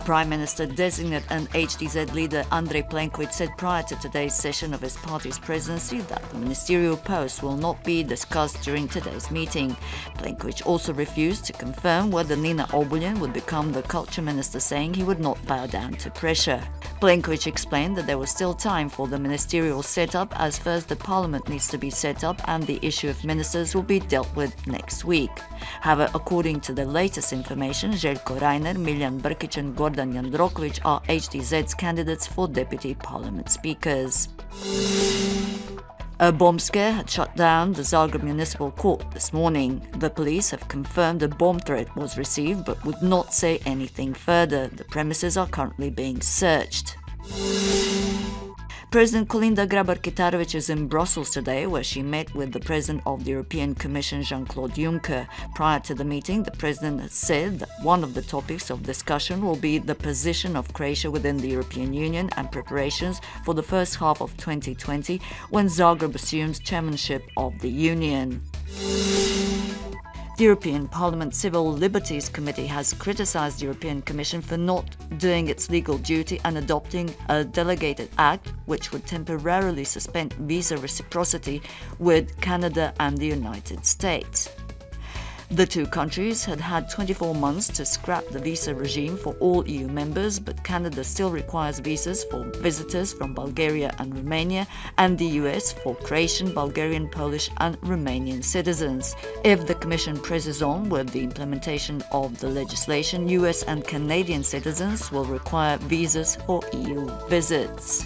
Prime Minister-designate and HDZ leader Andrej Plenković said prior to today's session of his party's presidency that the ministerial post will not be discussed during today's meeting. Plenković also refused to confirm whether Nina Obuljen would become the culture minister, saying he would not bow down to pressure. Plenković explained that there was still time for the ministerial setup, as first the parliament needs to be set up and the issue of ministers will be dealt with next week. However, according to the latest information, Željko Reiner, Miljan Brkić and Gordan Jandroković are HDZ's candidates for deputy parliament speakers. A bomb scare had shut down the Zagreb Municipal Court this morning. The police have confirmed a bomb threat was received but would not say anything further. The premises are currently being searched. President Kolinda Grabar-Kitarović is in Brussels today, where she met with the President of the European Commission, Jean-Claude Juncker. Prior to the meeting, the President has said that one of the topics of discussion will be the position of Croatia within the European Union and preparations for the first half of 2020, when Zagreb assumes chairmanship of the Union. The European Parliament Civil Liberties Committee has criticised the European Commission for not doing its legal duty and adopting a delegated act which would temporarily suspend visa reciprocity with Canada and the United States. The two countries had had 24 months to scrap the visa regime for all EU members, but Canada still requires visas for visitors from Bulgaria and Romania, and the US for Croatian, Bulgarian, Polish and Romanian citizens. If the Commission presses on with the implementation of the legislation, US and Canadian citizens will require visas for EU visits.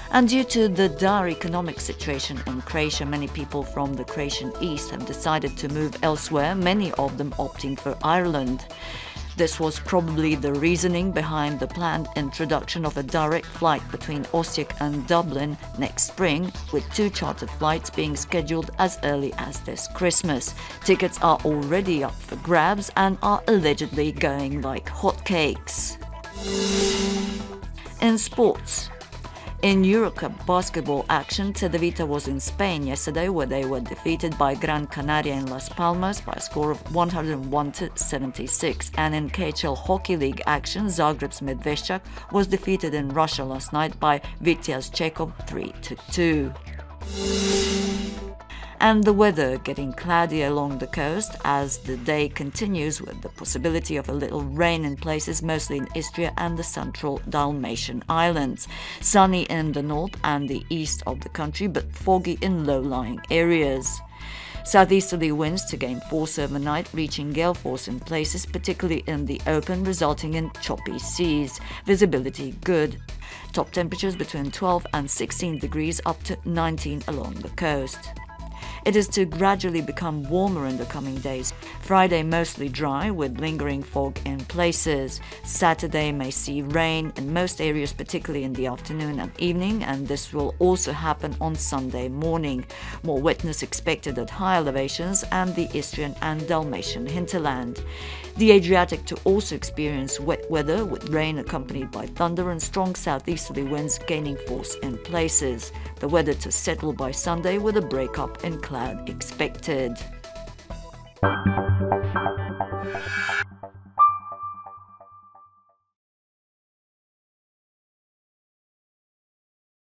And due to the dire economic situation in Croatia, many people from the Croatian east have decided to move elsewhere, many of them opting for Ireland. This was probably the reasoning behind the planned introduction of a direct flight between Osijek and Dublin next spring, with 2 chartered flights being scheduled as early as this Christmas. Tickets are already up for grabs and are allegedly going like hotcakes. In sports. In Eurocup basketball action, Cedevita was in Spain yesterday, where they were defeated by Gran Canaria in Las Palmas by a score of 101-76. And in KHL Hockey League action, Zagreb's Medveščak was defeated in Russia last night by Vityaz Chekhov 3-2. And the weather getting cloudy along the coast as the day continues, with the possibility of a little rain in places, mostly in Istria and the central Dalmatian islands. Sunny in the north and the east of the country, but foggy in low-lying areas. Southeasterly winds to gain force overnight, reaching gale force in places, particularly in the open, resulting in choppy seas. Visibility good. Top temperatures between 12 and 16 degrees, up to 19 along the coast. It is to gradually become warmer in the coming days. Friday mostly dry with lingering fog in places. Saturday may see rain in most areas, particularly in the afternoon and evening, and this will also happen on Sunday morning. More wetness expected at high elevations and the Istrian and Dalmatian hinterland. The Adriatic to also experience wet weather, with rain accompanied by thunder and strong southeasterly winds gaining force in places. The weather to settle by Sunday with a break-up in cloud expected.